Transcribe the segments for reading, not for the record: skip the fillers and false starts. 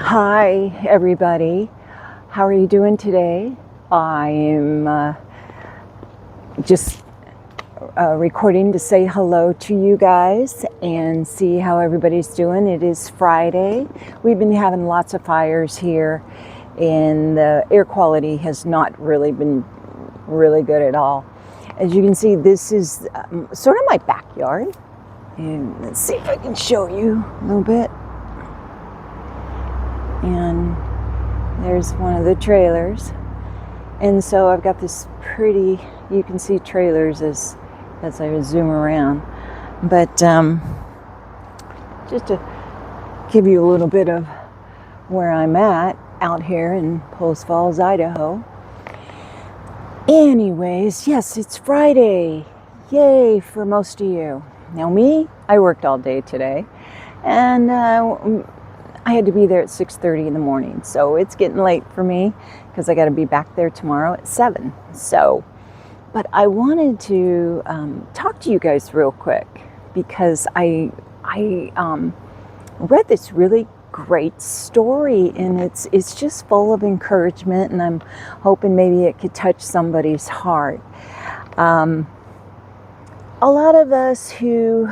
Hi, everybody. How are you doing today? I am just recording to say hello to you guys and see how everybody's doing. It is Friday. We've been having lots of fires here, and the air quality has not really been really good at all. As you can see, this is sort of my backyard. And let's see if I can show you a little bit. And there's one of the trailers. And so I've got this pretty, you can see trailers as I zoom around. But just to give you a little bit of where I'm at out here in Post Falls, Idaho. Anyways, yes, it's Friday. Yay for most of you. Now me, I worked all day today. And I had to be there at 6:30 in the morning, so it's getting late for me because I got to be back there tomorrow at 7. So, but I wanted to talk to you guys real quick because I read this really great story, and it's just full of encouragement, and I'm hoping maybe it could touch somebody's heart. A lot of us who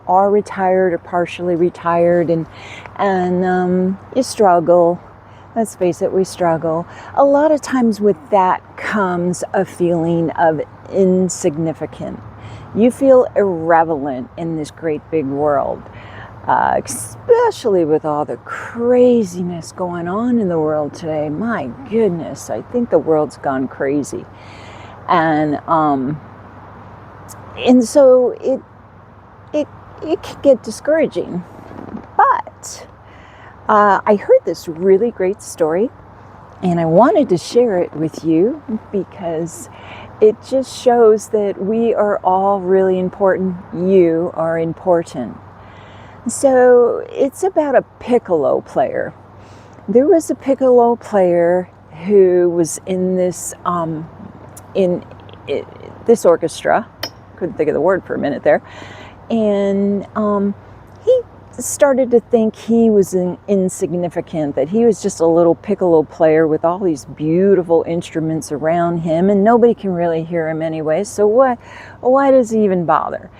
are retired or partially retired and you struggle. Let's face it, we struggle. A lot of times with that comes a feeling of insignificant. You feel irrelevant in this great big world, especially with all the craziness going on in the world today. My goodness, I think the world's gone crazy. And so it can get discouraging. But I heard this really great story, and I wanted to share it with you because it just shows that we are all really important. You are important. So it's about a piccolo player. There was a piccolo player who was in this this orchestra. Couldn't think of the word for a minute there. And he started to think he was insignificant, that he was just a little piccolo player with all these beautiful instruments around him, and nobody can really hear him anyway, so why does he even bother?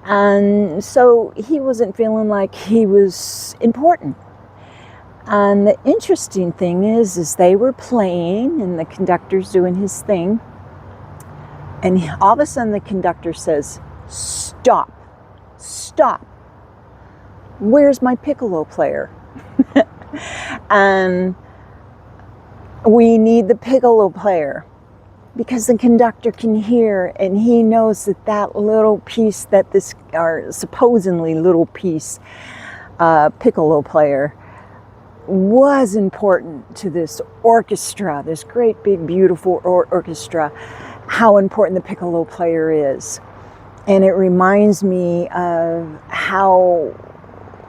And so he wasn't feeling like he was important. And the interesting thing is they were playing, and the conductor's doing his thing, and all of a sudden the conductor says, "Stop. Stop. Where's my piccolo player?" And we need the piccolo player because the conductor can hear, and he knows that little piece, that this, or supposedly little piece, piccolo player was important to this orchestra, this great big beautiful orchestra, how important the piccolo player is. And it reminds me of how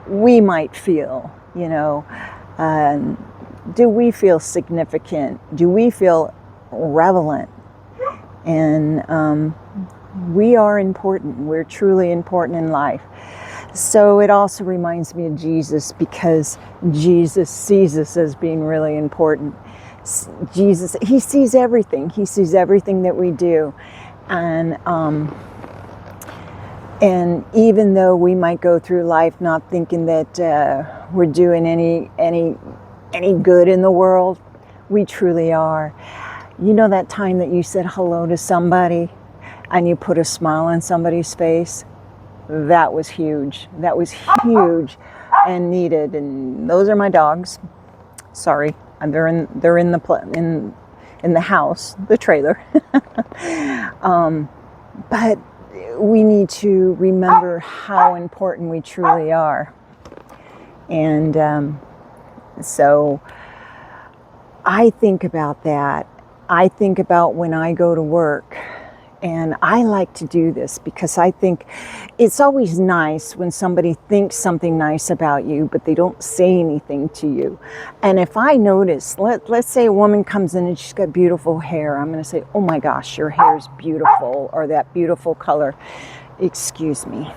we might feel, do we feel significant? Do we feel relevant? And we are important. We're truly important in life. So it also reminds me of Jesus, because Jesus sees us as being really important. Jesus, he sees everything. He sees everything that we do. And even though we might go through life not thinking that we're doing any good in the world, we truly are. You know that time that you said hello to somebody and you put a smile on somebody's face? That was huge. That was huge and needed. And those are my dogs. Sorry, and they're in the house, the trailer. But we need to remember how important we truly are. And so I think about that. I think about when I go to work, and I like to do this because I think it's always nice when somebody thinks something nice about you, but they don't say anything to you. And if I notice, let's say a woman comes in and she's got beautiful hair, I'm going to say, "Oh my gosh, your hair is beautiful," or "that beautiful color." Excuse me.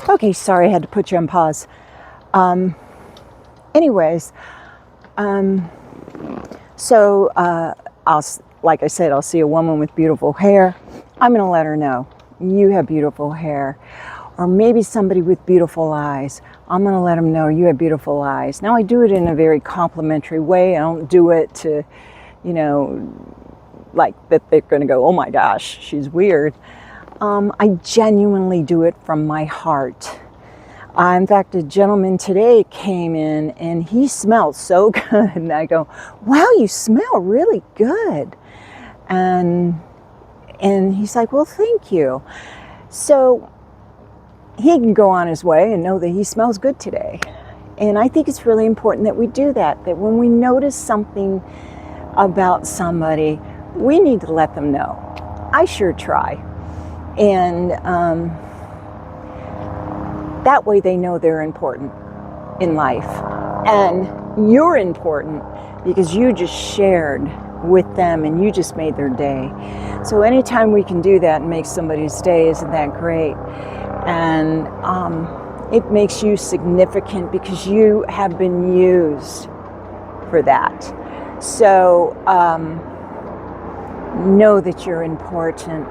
Okay, sorry, I had to put you on pause. Anyways, so like I said, I'll see a woman with beautiful hair. I'm going to let her know, you have beautiful hair. Or maybe somebody with beautiful eyes. I'm going to let them know you have beautiful eyes. Now, I do it in a very complimentary way. I don't do it to, like that they're going to go, oh my gosh, she's weird. I genuinely do it from my heart. In fact, a gentleman today came in and he smelled so good. And I go, wow, you smell really good. And he's like, well, thank you. So he can go on his way and know that he smells good today. And I think it's really important that we do that when we notice something about somebody, we need to let them know. I sure try. And that way they know they're important in life. And you're important because you just shared with them and you just made their day. So anytime we can do that and make somebody's day, isn't that great? And it makes you significant because you have been used for that. So know that you're important.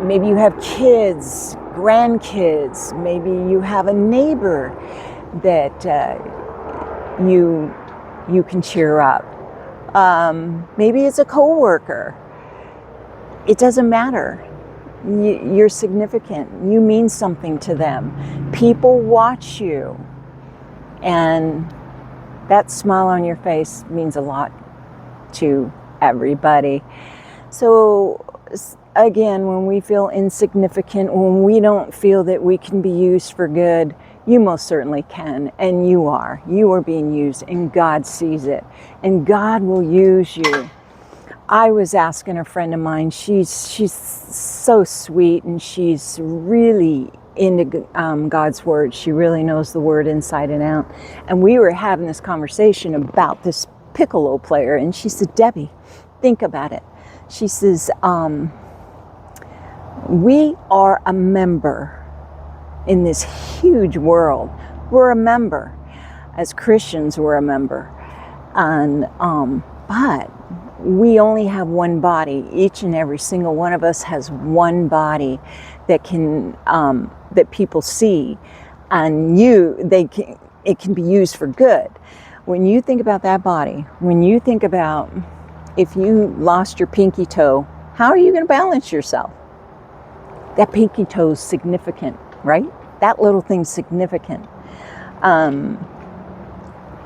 Maybe you have kids, grandkids. Maybe you have a neighbor that you can cheer up. Maybe it's a coworker. It doesn't matter. You're significant. You mean something to them. People watch you. And that smile on your face means a lot to everybody. So again, when we feel insignificant, when we don't feel that we can be used for good, you most certainly can. And you are. You are being used and God sees it. And God will use you. I was asking a friend of mine, she's so sweet and she's really into God's word. She really knows the word inside and out. And we were having this conversation about this piccolo player. And she said, Debbie, think about it. She says, we are a member in this huge world. We're a member. As Christians, we're a member. And but we only have one body. Each and every single one of us has one body that can that people see, and it can be used for good. When you think about that body, when you think about if you lost your pinky toe, how are you going to balance yourself? That pinky toe is significant, right? That little thing's significant.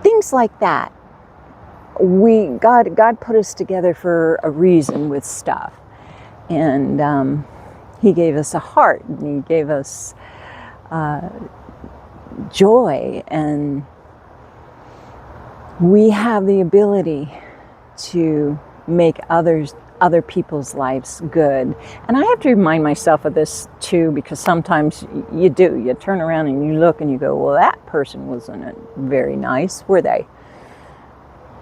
Things like that. God put us together for a reason with stuff. And He gave us a heart, and He gave us joy, and we have the ability to make other people's lives good. And I have to remind myself of this too, because sometimes you turn around and you look and you go, well, that person wasn't very nice, were they?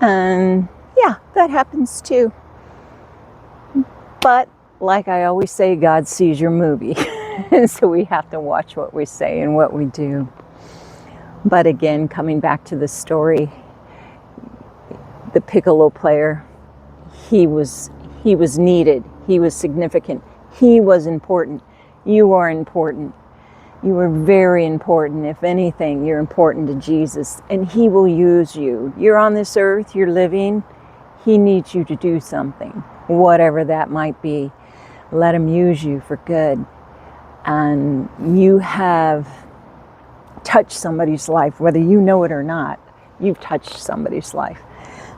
And yeah, that happens too. But like I always say, God sees your movie. And so we have to watch what we say and what we do. But again, coming back to the story, the piccolo player, he was needed. He was significant. He was important. You are important. You are very important. If anything, you're important to Jesus, and He will use you. You're on this earth, you're living. He needs you to do something, whatever that might be. Let Him use you for good. And you have touched somebody's life, whether you know it or not. You've touched somebody's life.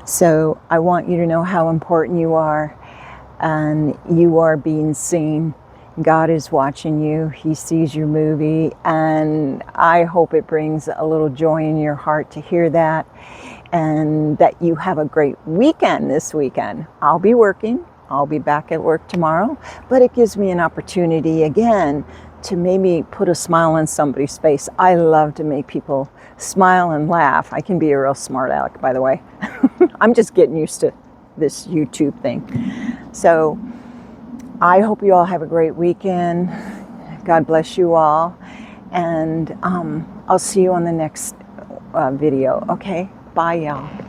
So I want you to know how important you are, and you are being seen. God is watching you. He sees your movie, and I hope it brings a little joy in your heart to hear that, and that you have a great weekend this weekend. I'll be working. I'll be back at work tomorrow, but it gives me an opportunity again to maybe put a smile on somebody's face. I love to make people smile and laugh. I can be a real smart aleck, by the way. I'm just getting used to this YouTube thing. So I hope you all have a great weekend. God bless you all. And I'll see you on the next video. Okay? Bye, y'all.